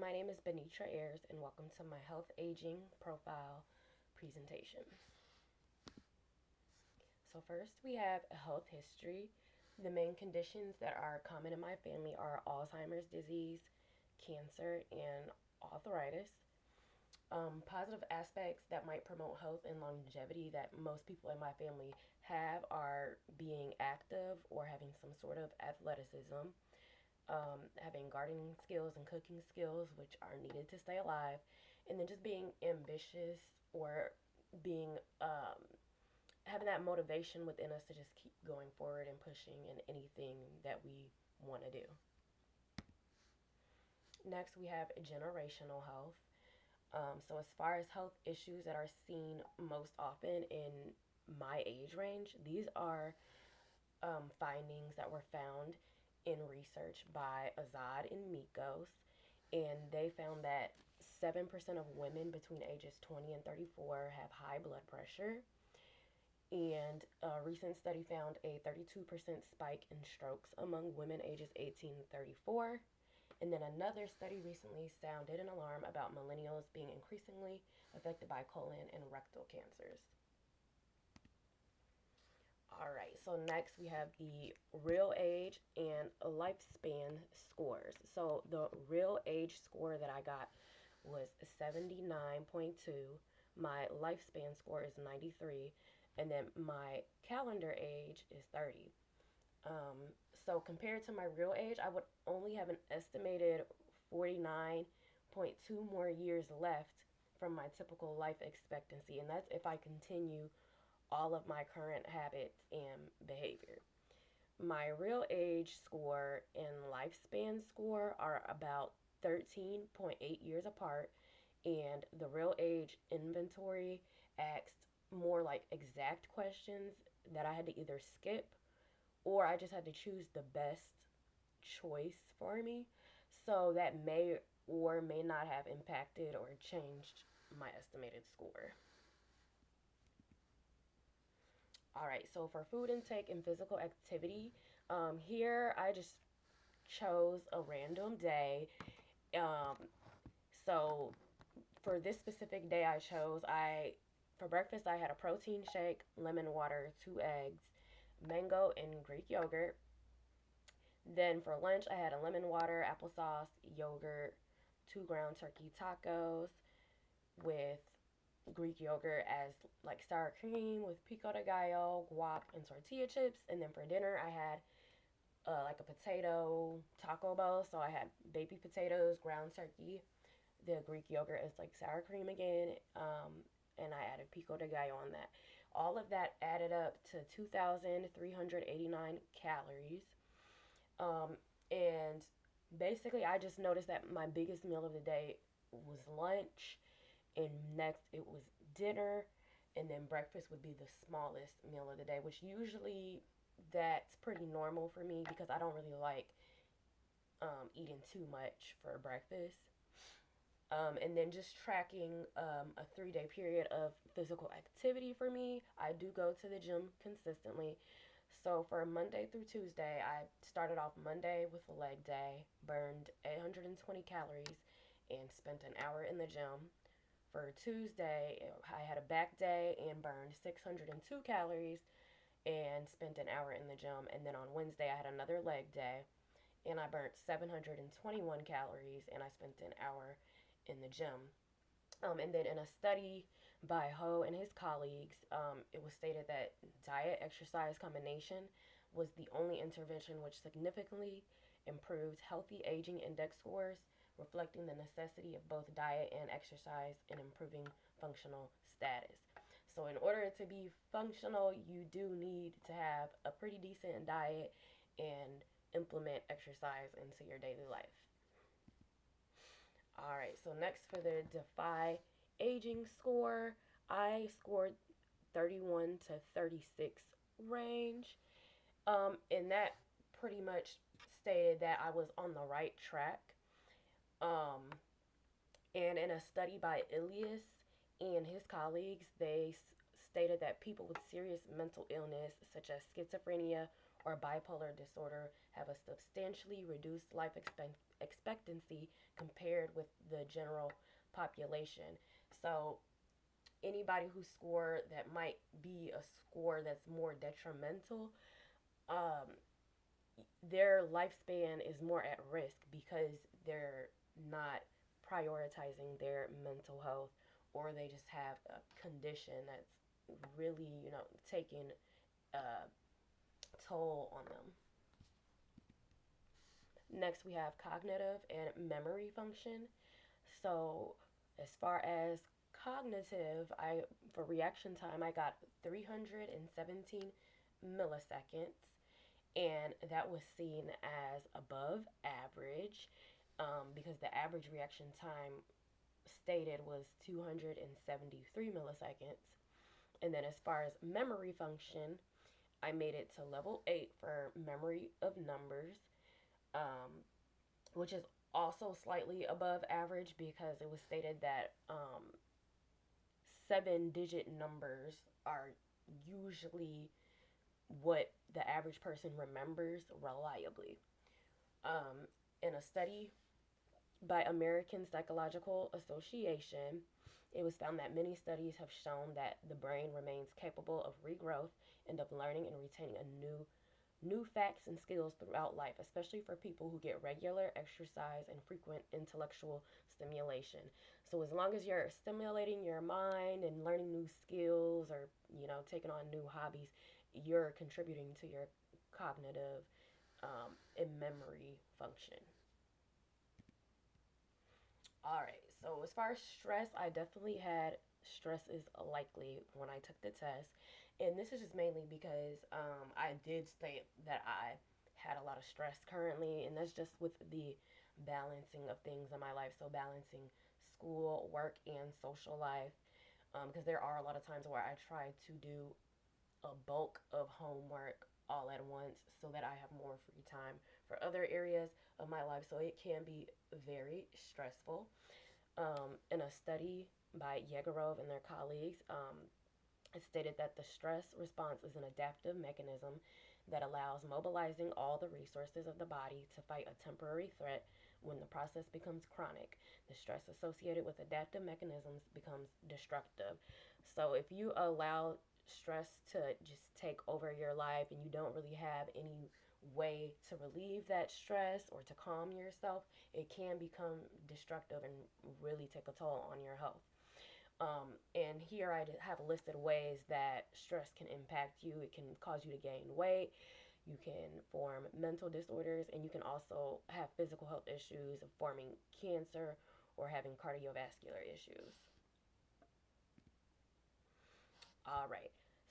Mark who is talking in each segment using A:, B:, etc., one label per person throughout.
A: My name is Benitra Ayers, and welcome to my health aging profile presentation. So, first, we have a health history. The main conditions that are common in my family are Alzheimer's disease, cancer, and arthritis. Positive aspects that might promote health and longevity that most people in my family have are being active or having some sort of athleticism, having gardening skills and cooking skills, which are needed to stay alive, and then just being ambitious or being having that motivation within us to just keep going forward and pushing in anything that we want to do. Next, we have generational health. So, as far as health issues that are seen most often in my age range, these are findings that were found in research by Azad and Mikos, and they found that 7% of women between ages 20 and 34 have high blood pressure. And a recent study found a 32% spike in strokes among women ages 18 to 34. And then another study recently sounded an alarm about millennials being increasingly affected by colon and rectal cancers. All right, so next we have the real age and lifespan scores. So the real age score that I got was 79.2. My lifespan score is 93. And then my calendar age is 30. Um, so compared to my real age, I would only have an estimated 49.2 more years left from my typical life expectancy. And that's if I continue all of my current habits and behavior. My real age score and lifespan score are about 13.8 years apart, and the real age inventory asked more like exact questions that I had to either skip or I just had to choose the best choice for me. So that may or may not have impacted or changed my estimated score. All right, so for food intake and physical activity, here I just chose a random day. Um, so for this specific day I chose, I for breakfast I had a protein shake, lemon water, 2 eggs, mango and Greek yogurt. Then for lunch I had a lemon water, applesauce, yogurt, two ground turkey tacos with Greek yogurt as like sour cream with pico de gallo, guac, and tortilla chips. And then for dinner, I had like a potato taco bowl. So I had baby potatoes, ground turkey, the Greek yogurt as like sour cream again, and I added pico de gallo on that. All of that added up to 2,389 calories. And basically, I just noticed that my biggest meal of the day was lunch, and next it was dinner, and then breakfast would be the smallest meal of the day, which usually that's pretty normal for me because I don't really like eating too much for breakfast. And then just tracking a 3 day period of physical activity for me. I do go to the gym consistently. So for Monday through Tuesday, I started off Monday with a leg day, burned 820 calories, and spent an hour in the gym. For Tuesday, I had a back day and burned 602 calories and spent an hour in the gym. And then on Wednesday, I had another leg day and I burnt 721 calories and I spent an hour in the gym. And then in a study by Ho and his colleagues, it was stated that diet exercise combination was the only intervention which significantly improved healthy aging index scores, reflecting the necessity of both diet and exercise in improving functional status. So, in order to be functional, you do need to have a pretty decent diet and implement exercise into your daily life. All right, so next for the Defy aging score, I scored 31 to 36 range. And that pretty much stated that I was on the right track. Um, and in a study by Ilias and his colleagues, they stated that people with serious mental illness, such as schizophrenia or bipolar disorder have a substantially reduced life expectancy compared with the general population. So anybody who score that might be a score that's more detrimental, um, their lifespan is more at risk because they're not prioritizing their mental health, or they just have a condition that's really, taking a toll on them. Next, we have cognitive and memory function. So, as far as cognitive, I for reaction time, I got 317 milliseconds, and that was seen as above average, because the average reaction time stated was 273 milliseconds. And then, as far as memory function, I made it to level 8 for memory of numbers, um, which is also slightly above average because it was stated that 7-digit numbers are usually what the average person remembers reliably. Um, in a study by American Psychological Association, it was found that many studies have shown that the brain remains capable of regrowth and of learning and retaining a new facts and skills throughout life, especially for people who get regular exercise and frequent intellectual stimulation. So as long as you're stimulating your mind and learning new skills, or taking on new hobbies, you're contributing to your cognitive, and memory function. All right. So as far as stress, I definitely had stress is likely when I took the test, and this is just mainly because I did state that I had a lot of stress currently, and that's just with the balancing of things in my life. So balancing school, work, and social life, because there are a lot of times where I try to do a bulk of homework all at once so that I have more free time for other areas of my life. So it can be very stressful. In a study by Yegorov and their colleagues, it stated that the stress response is an adaptive mechanism that allows mobilizing all the resources of the body to fight a temporary threat. When the process becomes chronic, the stress associated with adaptive mechanisms becomes destructive. So if you allow stress to just take over your life and you don't really have any way to relieve that stress or to calm yourself, it can become destructive and really take a toll on your health. And here I have listed ways that stress can impact you. It can cause you to gain weight. You can form mental disorders, and you can also have physical health issues of forming cancer or having cardiovascular issues. All right.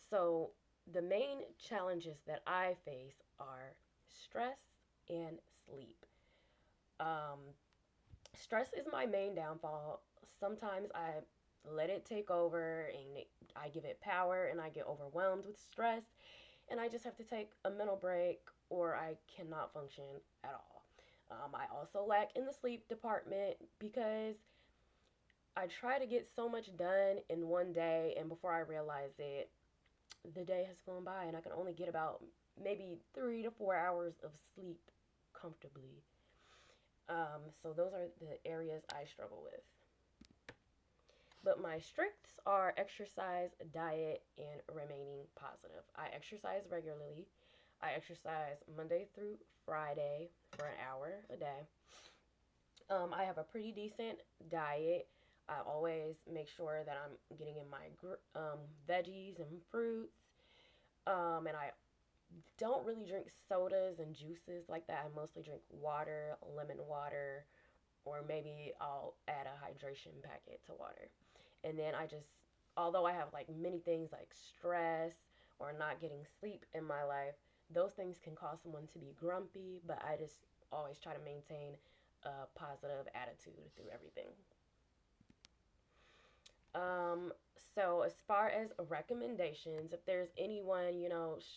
A: So, the main challenges that I face are stress and sleep. Um, Stress is my main downfall. Sometimes I let it take over, and I give it power, and I get overwhelmed with stress, and I just have to take a mental break or I cannot function at all. I also lack in the sleep department because I try to get so much done in one day, and before I realize it, the day has flown by, and I can only get about maybe 3 to 4 hours of sleep comfortably. So those are the areas I struggle with. But my strengths are exercise, diet, and remaining positive. I exercise regularly. I exercise Monday through Friday for an hour a day. I have a pretty decent diet. I always make sure that I'm getting in my veggies and fruits. And I don't really drink sodas and juices like that. I mostly drink water, lemon water, or maybe I'll add a hydration packet to water. And then although I have like many things like stress or not getting sleep in my life, those things can cause someone to be grumpy, but I just always try to maintain a positive attitude through everything. Um, so as far as recommendations, if there's anyone,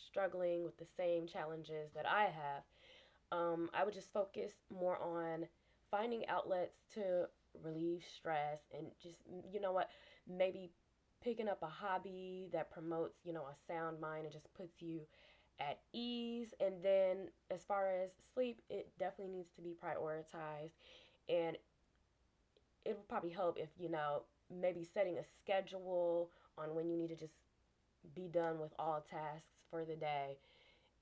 A: struggling with the same challenges that I have, I would just focus more on finding outlets to relieve stress, and just, maybe picking up a hobby that promotes, a sound mind and just puts you at ease. And then as far as sleep, it definitely needs to be prioritized. And it would probably help if, maybe setting a schedule on when you need to just be done with all tasks for the day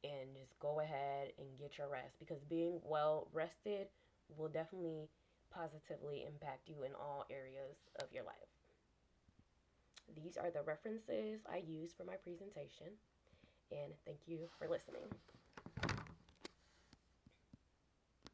A: and just go ahead and get your rest, because being well rested will definitely positively impact you in all areas of your life. These are the references I used for my presentation, and thank you for listening.